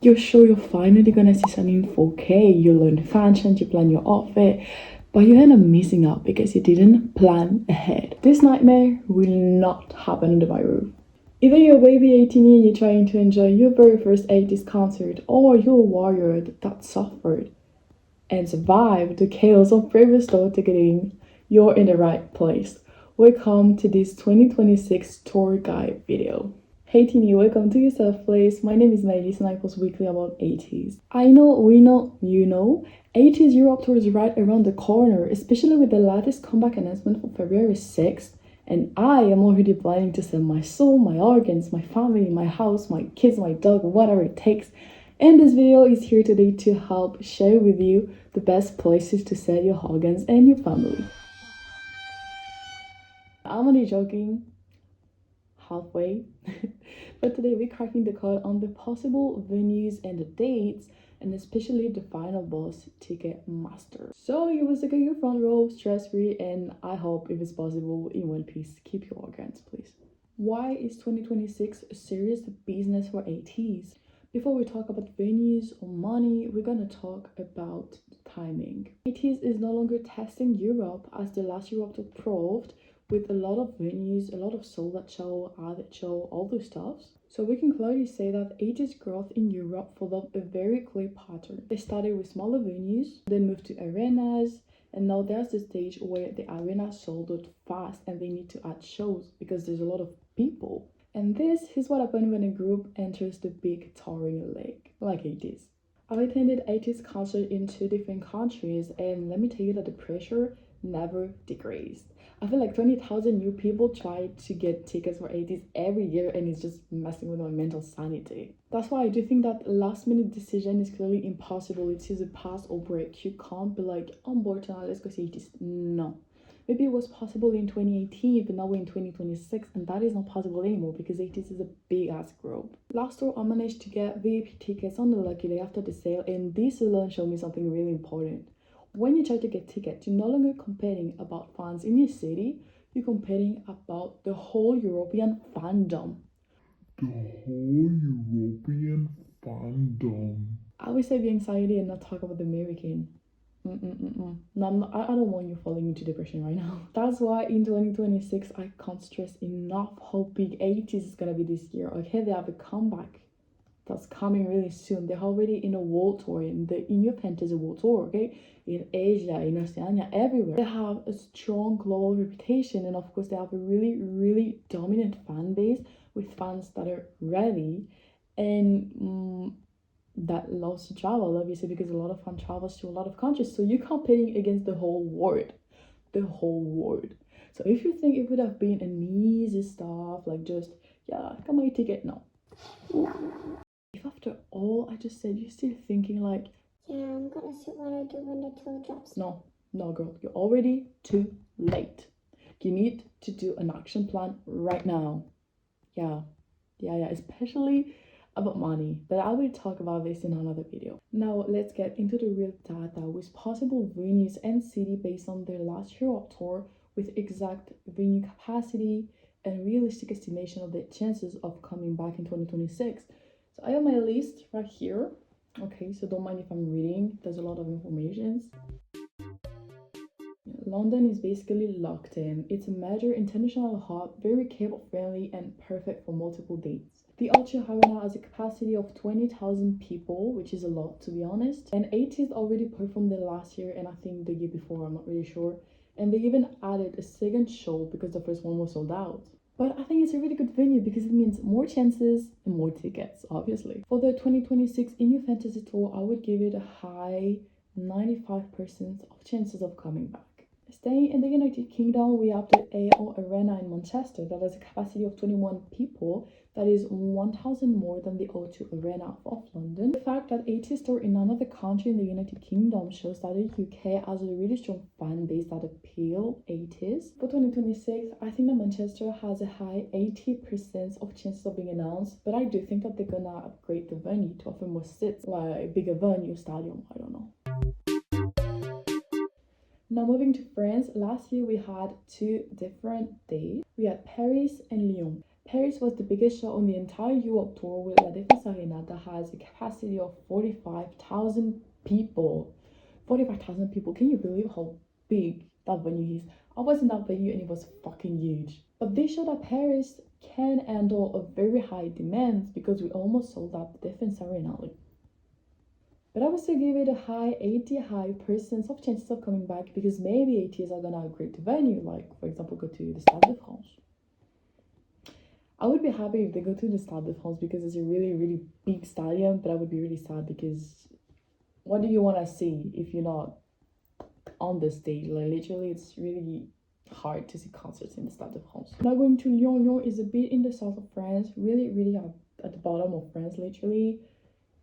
You're sure you're finally gonna see something in 4K, you learn fashion, you plan your outfit, but you end up missing out because you didn't plan ahead. This nightmare will not happen under my roof. Either you're a baby 18 and you're trying to enjoy your very first ATEEZ concert, or you're a warrior that suffered and survived the chaos of previous store ticketing, you're in the right place. Welcome to this 2026 tour guide video. Hey teeny, welcome to your safe place. My name is Maelys and I post weekly about ATEEZ. I know, we know, you know, ATEEZ Europe Tour is right around the corner, especially with the latest comeback announcement for February 6th. And I am already planning to sell my soul, my organs, my family, my house, my kids, my dog, whatever it takes. And this video is here today to help share with you the best places to sell your organs and your family. I'm only joking, halfway. But today we're cracking the code on the possible venues and the dates, and especially the final boss, Ticketmaster. So you will secure your front row stress-free, and I hope if it's possible in one piece, keep your organs, please. Why is 2026 a serious business for ATEEZ? Before we talk about venues or money, we're gonna talk about timing. ATEEZ is no longer testing Europe as the last Europe Tour proved, with a lot of venues, a lot of sold-out show, added show, all those stuffs. So we can clearly say that ATEEZ growth in Europe followed a very clear pattern. They started with smaller venues, then moved to arenas, and now there's the stage where the arena sold out fast and they need to add shows because there's a lot of people. And this is what happens when a group enters the big touring leg, like ATEEZ. I've attended ATEEZ concert in 2 different countries, and let me tell you that the pressure never decreased. I feel like 20,000 new people try to get tickets for ATEEZ every year, and it's just messing with my mental sanity. That's why I do think that last minute decision is clearly impossible. It's either pass or break. You can't be like, I'm bored now, let's go see ATEEZ. No. Maybe it was possible in 2018, but now we're in 2026, and that is not possible anymore because ATEEZ is a big ass group. Last tour, I managed to get VIP tickets on the lucky day after the sale, and this alone showed me something really important. When you try to get tickets, you're no longer competing about fans in your city, you're competing about the whole European fandom. The whole European fandom. I would say the anxiety and not talk about the American. No, I don't want you falling into depression right now. That's why in 2026, I can't stress enough how big ATEEZ is gonna be this year. Okay, they have a comeback that's coming really soon. They're already in a world tour, in the EUROPE Tour World Tour, okay? In Asia, in Oceania, everywhere. They have a strong global reputation, and of course they have a really dominant fan base with fans that are ready and that loves to travel, obviously, because a lot of fans travels to a lot of countries. So you're competing against the whole world. The whole world. So if you think it would have been an easy stuff, like just, yeah, got my ticket, no. If after all I just said, you're still thinking like, yeah, I'm gonna see what I do when the tour drops. No, girl, you're already too late. You need to do an action plan right now. Yeah, especially about money, but I will talk about this in another video. Now let's get into the real data with possible venues and city based on their last Europe tour, with exact venue capacity and realistic estimation of their chances of coming back in 2026. So I have my list right here. Okay, so don't mind if I'm reading, there's a lot of information. London is basically locked in. It's a major international hub, very kpop friendly and perfect for multiple dates. The O2 Arena has a capacity of 20,000 people, which is a lot to be honest. And ATEEZ already performed there last year and I think the year before, I'm not really sure. And they even added a second show because the first one was sold out. But I think it's a really good venue because it means more chances and more tickets, obviously. For the 2026 EU Fantasy Tour, I would give it a high 95% of chances of coming back. Staying in the United Kingdom, we have the AO Arena in Manchester that has a capacity of 21 people. That is 1,000 more than the O2 Arena of London. The fact that ATEEZ tour in another country in the United Kingdom shows that the UK has a really strong fan base that appeal ATEEZ. For 2026, I think that Manchester has a high 80% of chances of being announced, but I do think that they're gonna upgrade the venue to offer more seats, like bigger venue, stadium, I don't know. Now moving to France, last year we had 2 different days. We had Paris and Lyon. Paris was the biggest show on the entire Europe tour with La Défense Arena that has a capacity of 45,000 people. 45,000 people. Can you believe how big that venue is? I was in that venue and it was fucking huge. But they showed that Paris can handle a very high demand because we almost sold out the Défense Arena. But I would still give it a high 80% of chances of coming back because maybe ATEEZ are gonna upgrade the venue, like for example go to the Stade de France. I would be happy if they go to the Stade de France because it's a really big stadium, but I would be really sad because what do you want to see if you're not on the stage? Like literally it's really hard to see concerts in the Stade de France. Now going to Lyon. Lyon is a bit in the south of France, really at the bottom of France literally,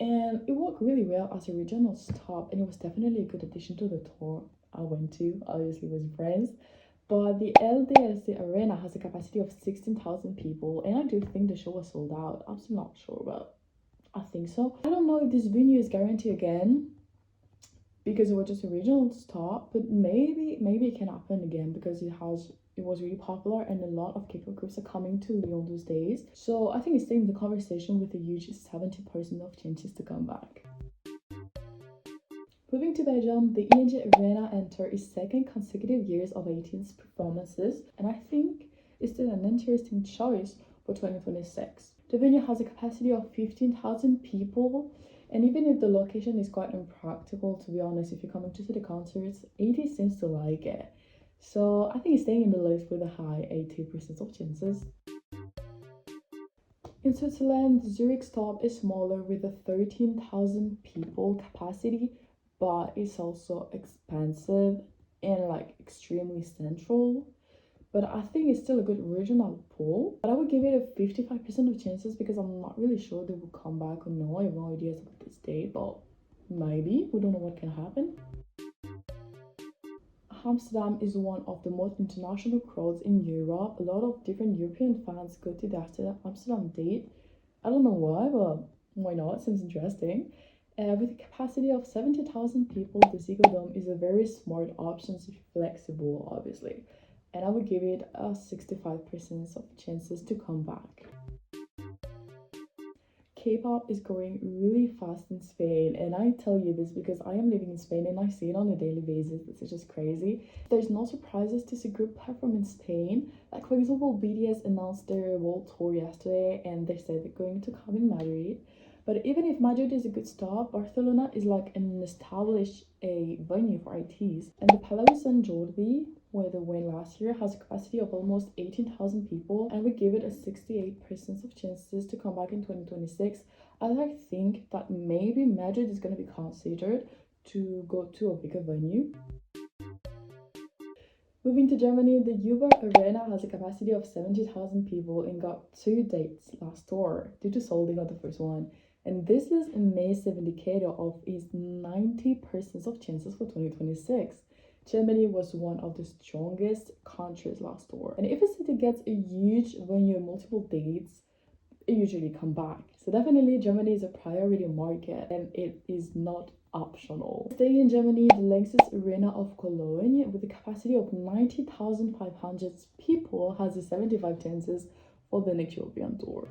and it worked really well as a regional stop, and it was definitely a good addition to the tour I went to, obviously with friends. But the LDLC Arena has a capacity of 16,000 people, and I do think the show was sold out. I'm still not sure, but I think so. I don't know if this venue is guaranteed again because it was just a regional stop, but maybe it can happen again because it was really popular and a lot of K-pop groups are coming to Lyon those days. So I think it's staying in the conversation with a huge 70% of chances to come back. Moving to Belgium, the ENG Arena entered its second consecutive years of ATEEZ performances, and I think it's still an interesting choice for 2026. The venue has a capacity of 15,000 people, and even if the location is quite impractical, to be honest, if you're coming to see the concerts, ATEEZ seems to like it. So I think it's staying in the list with a high 80% of chances. In Switzerland, the Zurich stop is smaller with a 13,000 people capacity, but it's also expensive and like extremely central. But I think it's still a good regional pool. But I would give it a 55% of chances because I'm not really sure they will come back or no. I have no ideas about this date, but maybe. We don't know what can happen. Amsterdam is one of the most international crowds in Europe. A lot of different European fans go to the Amsterdam date. I don't know why, but why not? Seems interesting. With a capacity of 70,000 people, the Ziggo Dome is a very smart option if you're flexible, obviously. And I would give it a 65% of chances to come back. K-pop is growing really fast in Spain, and I tell you this because I am living in Spain and I see it on a daily basis. It's just crazy. There's no surprises to see group perform in Spain. Like for example, BTS announced their world tour yesterday and they said they're going to come in Madrid. But even if Madrid is a good stop, Barcelona is like an established venue for ATEEZ. And the Palau Sant Jordi, where they went last year, has a capacity of almost 18,000 people, and we give it a 68% of chances to come back in 2026. I think that maybe Madrid is going to be considered to go to a bigger venue. Moving to Germany, the EUROPE Arena has a capacity of 70,000 people and got 2 dates last tour due to solding out the first one. And this is a massive indicator of its 90% of chances for 2026. Germany was one of the strongest countries last tour. And if a city gets a huge venue and multiple dates, it usually come back. So definitely Germany is a priority market and it is not optional. Staying in Germany, the Lanxess Arena of Cologne with a capacity of 90,500 people has a 75 chances for the next European tour.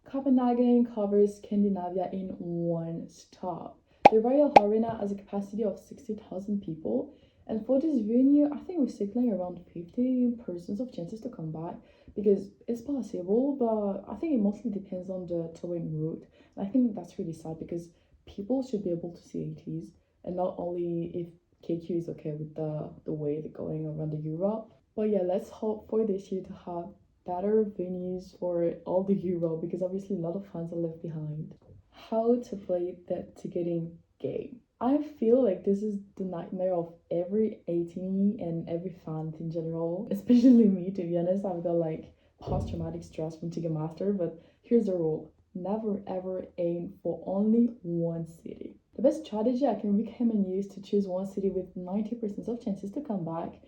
Copenhagen covers Scandinavia in one stop. The Royal Arena has a capacity of 60,000 people, and for this venue, I think we're circling around 50% of chances to come back because it's possible, but I think it mostly depends on the touring route. And I think that's really sad because people should be able to see ATEEZ, and not only if KQ is okay with the way they're going around the Europe. But yeah, let's hope for this year to have better venues for all the Europe because obviously a lot of fans are left behind. How to play the ticketing game. I feel like this is the nightmare of every atiny and every fan in general, especially me, to be honest. I've got like post-traumatic stress from Ticketmaster, but here's the rule. Never ever aim for only one city. The best strategy I can recommend you is to choose one city with 90% of chances to come back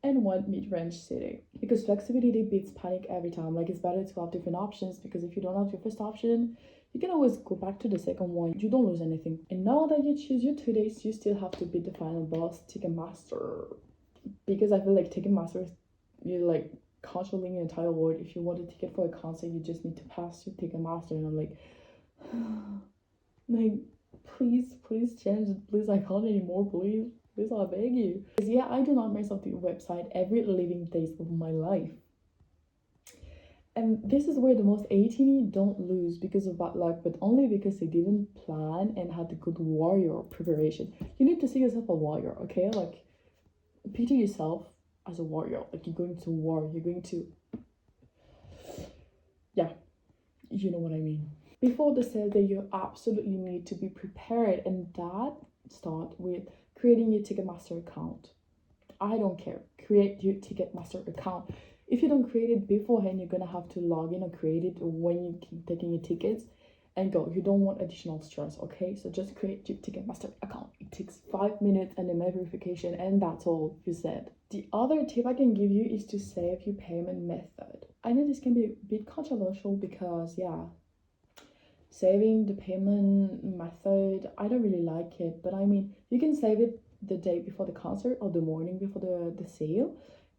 and one mid-range city, because flexibility beats panic every time. Like it's better to have different options because if you don't have your first option, you can always go back to the second one. You don't lose anything. And now that you choose your 2 days, you still have to beat the final boss, Ticketmaster, because I feel like Ticketmaster, you like controlling your entire world. If you want a ticket for a concert, you just need to pass your Ticketmaster. And I'm like, like, please change it. Please, I can't anymore. Please, I beg you. Because yeah, I do not mess up the website every living day of my life. And this is where the most atiny don't lose because of bad luck, but only because they didn't plan and had a good warrior preparation. You need to see yourself a warrior, okay? Like, picture yourself as a warrior. Like, you're going to war. You're going to... Yeah, you know what I mean. Before the sale day, you absolutely need to be prepared, and that start with creating your Ticketmaster account. I don't care. Create your Ticketmaster account. If you don't create it beforehand, you're gonna have to log in or create it when you're taking your tickets and go. You don't want additional stress, okay? So just create your Ticketmaster account. It takes 5 minutes and then verification, and that's all you said. The other tip I can give you is to save your payment method. I know this can be a bit controversial because, yeah, saving the payment method, I don't really like it, but I mean, you can save it the day before the concert or the morning before the sale,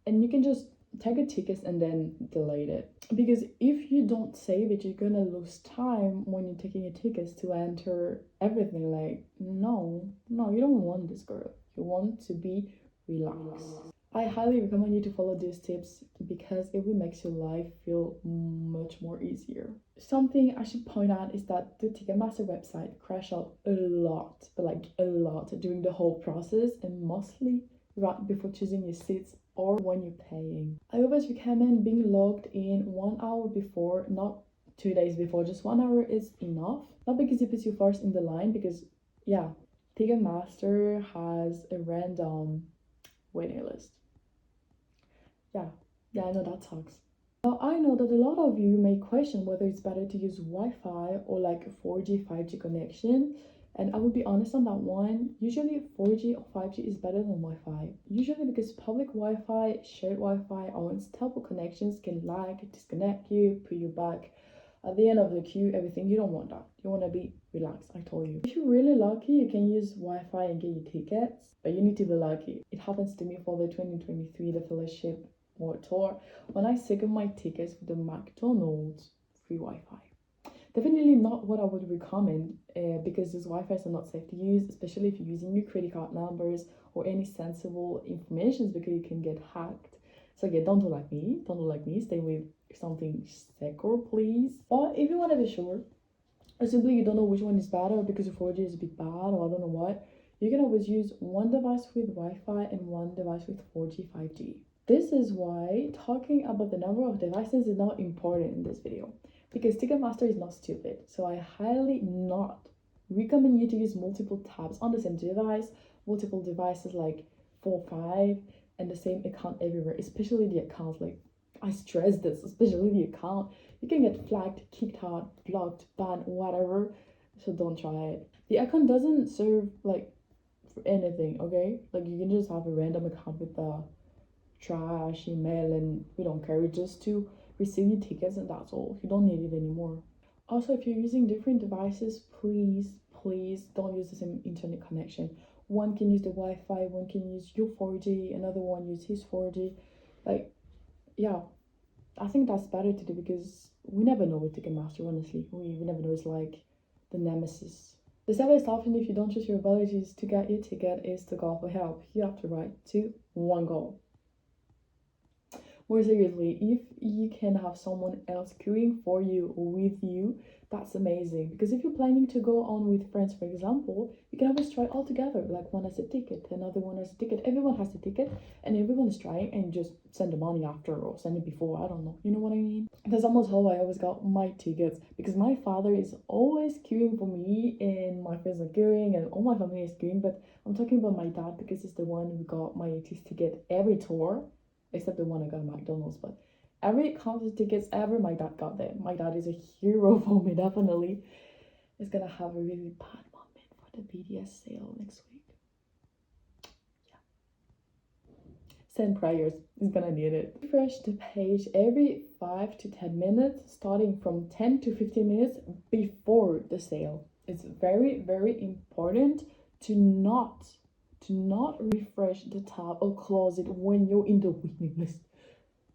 and you can just take a ticket and then delete it. Because if you don't save it, you're gonna lose time when you're taking your tickets to enter everything. Like, no, you don't want this, girl. You want to be relaxed. I highly recommend you to follow these tips because it will make your life feel much more easier. Something I should point out is that the Ticketmaster website crashed out a lot, but like a lot during the whole process, and mostly right before choosing your seats or when you're paying. I always recommend being logged in 1 hour before, not 2 days before. Just 1 hour is enough. Not because it puts you first in the line, because yeah, Ticketmaster has a random waiting list. Yeah, I know that sucks. Now, I know that a lot of you may question whether it's better to use Wi-Fi or like a 4G, 5G connection. And I will be honest on that one. Usually 4G or 5G is better than Wi-Fi. Usually because public Wi-Fi, shared Wi-Fi, or unstable connections can lag, disconnect you, put you back at the end of the queue, everything. You don't want that. You want to be relaxed, I told you. If you're really lucky, you can use Wi-Fi and get your tickets, but you need to be lucky. It happens to me for the 2023, the Fellowship World Tour, when I second my tickets with the McDonald's free Wi-Fi. Definitely not what I would recommend because these Wi-Fi's are not safe to use, especially if you're using your credit card numbers or any sensible information, because you can get hacked. So yeah, don't do like me. Stay with something secure, please. But if you want to be sure, or simply you don't know which one is better because your 4G is a bit bad or I don't know what, you can always use one device with Wi-Fi and one device with 4G, 5G. This is why talking about the number of devices is not important in this video, because Ticketmaster is not stupid. So I highly not recommend you to use multiple tabs on the same device, multiple devices like 4, 5, and the same account everywhere, especially the account. Like, I stress this, especially the account. You can get flagged, kicked out, blocked, banned, whatever. So don't try it. The account doesn't serve like for anything, okay? Like, you can just have a random account with the trash email, and we don't care. It's just to receive your tickets, and that's all. You don't need it anymore. Also, if you're using different devices, please don't use the same internet connection. One can use the Wi-Fi, one can use your 4G, another one use his 4G. Like, yeah, I think that's better to do, because we never know with Ticketmaster, honestly. We never know. It's like the nemesis. The safest option if you don't trust your abilities to get your ticket is to call for help. You have to write to one goal. More seriously, if you can have someone else queuing for you or with you, that's amazing. Because if you're planning to go on with friends, for example, you can always try all together. Like, one has a ticket, another one has a ticket, everyone has a ticket, and everyone is trying, and just send the money after or send it before. I don't know. You know what I mean? That's almost how I always got my tickets, because my father is always queuing for me, and my friends are queuing, and all my family is queuing. But I'm talking about my dad, because he's the one who got my ATEEZ ticket every tour. Except the one I got at McDonald's, but every concert tickets ever, my dad got there. My dad is a hero for me, definitely. It's gonna have a really bad moment for the BTS sale next week. Yeah. Send prayers, he's gonna need it. Refresh the page every 5 to 10 minutes, starting from 10 to 15 minutes before the sale. It's very, very important to not refresh the tab or close it when you're in the waiting list.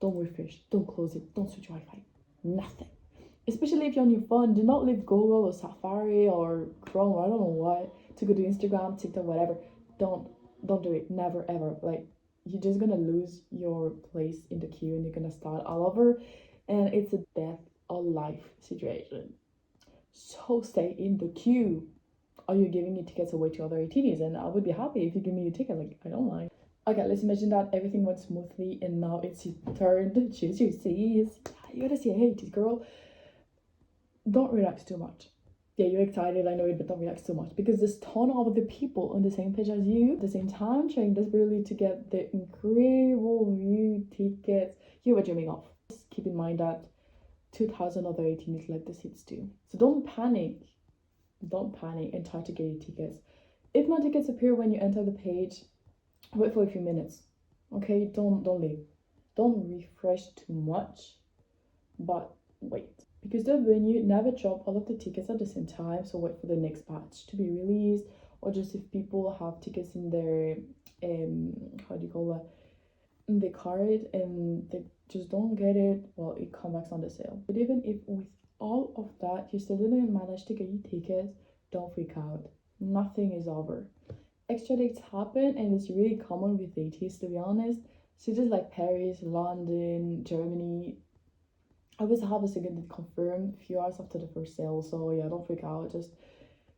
don't refresh, don't close it, don't switch Wi-Fi, nothing. Especially if you're on your phone, do not leave Google or Safari or Chrome or I don't know what to go to Instagram, TikTok, whatever. Don't do it. Never ever. Like, you're just gonna lose your place in the queue and you're gonna start all over, and it's a death or life situation. So stay in the queue. Are you giving your tickets away to other ATEEZ? And I would be happy if you give me a ticket. Like, I don't mind. Okay, let's imagine that everything went smoothly and now it's your turn to choose your seats. You gotta see a ATEEZ, girl. Don't relax too much. Yeah, you're excited, I know it, but don't relax too much because there's a ton of other people on the same page as you at the same time trying desperately to get the incredible view tickets you were dreaming of. Just keep in mind that 2,000 other ATEEZ like the seats too. So don't panic and try to get your tickets. If no tickets appear when you enter the page, wait for a few minutes. Okay, don't leave. Don't refresh too much, but wait. Because the venue never drop all of the tickets at the same time, so wait for the next batch to be released, or just if people have tickets in their how do you call that, in the card and they just don't get it, well, it comes back on the sale. But even if with all of that you still didn't manage to get your tickets, don't freak out. Nothing is over. Extra dates happen, and it's really common with ATEEZ, to be honest. Cities like Paris, London, Germany always have a second date confirmed a few hours after the first sale. So yeah, don't freak out. Just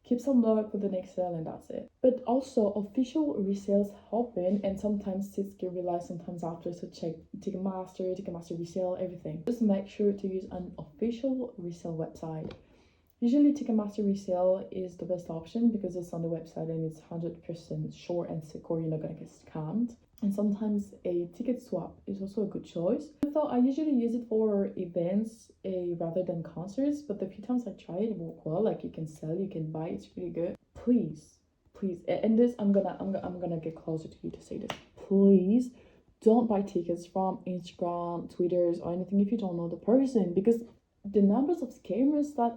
keep some luck for the next sale and that's it. But also official resales happen, and sometimes seats get released sometimes after, so check Ticketmaster resale, everything. Just make sure to use an official resale website. Usually Ticketmaster resale is the best option because it's on the website and it's 100% sure and secure you're not gonna get scammed. And sometimes a ticket swap is also a good choice. So I usually use it for events rather than concerts, but the few times I tried it worked well. Like, you can sell, you can buy, it's really good. Please, and this I'm gonna get closer to you to say this. Please don't buy tickets from Instagram, Twitters, or anything if you don't know the person, because the numbers of scammers that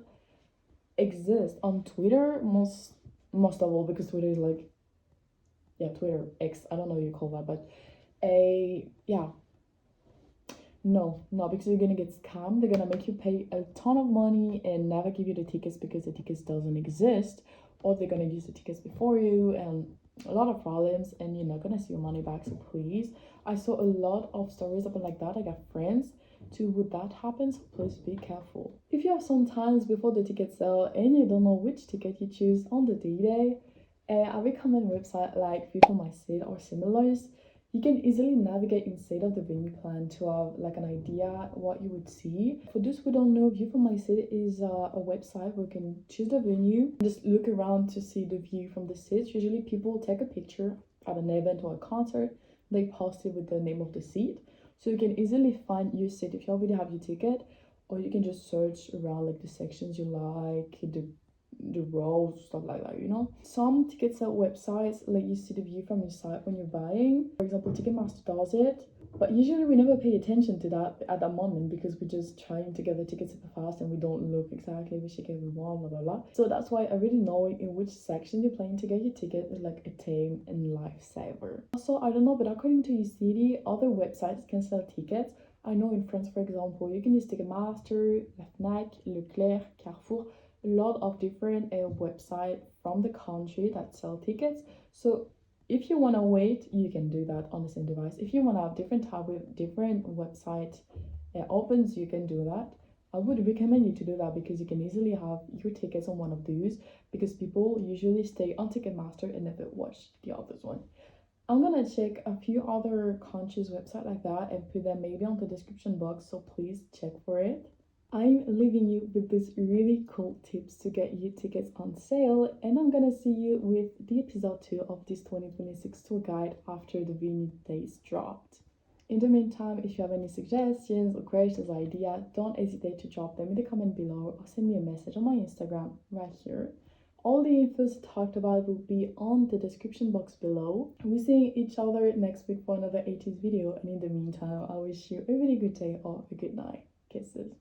exist on Twitter, most of all, because Twitter is like, yeah, Twitter X, I don't know what you call that, but yeah, no, because you're gonna get scammed. They're gonna make you pay a ton of money and never give you the tickets because the tickets doesn't exist, or they're gonna use the tickets before you, and a lot of problems, and you're not gonna see your money back. So please, I saw a lot of stories about like that. I got friends too would that happen, so please be careful. If you have some times before the ticket sale and you don't know which ticket you choose on the D-Day, I recommend websites like View for My Seat or similars. You can easily navigate inside of the venue plan to have like an idea what you would see. For those who don't know, View for My Seat is a website where you can choose the venue, just look around to see the view from the seats. Usually people take a picture at an event or a concert, they post it with the name of the seat, so you can easily find your seat if you already have your ticket, or you can just search around like the sections you like, the rows, stuff like that, you know. Some ticket sale websites let you see the view from your site when you're buying. For example, Ticketmaster does it, but usually we never pay attention to that at that moment because we're just trying to get the tickets super fast and we don't look exactly which ticket we want, blah blah blah. So that's why already knowing in which section you're planning to get your ticket is like a time and lifesaver. Also, I don't know, but according to your city, other websites can sell tickets. I know in France, for example, you can use Ticketmaster, La Fnac, Leclerc, Carrefour, a lot of different websites from the country that sell tickets. So if you want to wait, you can do that on the same device. If you want to have different tab with different website opens, you can do that. I would recommend you to do that because you can easily have your tickets on one of those, because people usually stay on Ticketmaster and never watch the others one. I'm gonna check a few other countries' website like that and put them maybe on the description box, so please check for it. I'm leaving you with these really cool tips to get you tickets on sale, and I'm gonna see you with the episode 2 of this 2026 tour guide after the venue days dropped. In the meantime, if you have any suggestions or questions or ideas, don't hesitate to drop them in the comment below or send me a message on my Instagram right here. All the infos talked about will be on the description box below. We're seeing each other next week for another ATEEZ video, and in the meantime, I wish you a really good day or a good night. Kisses.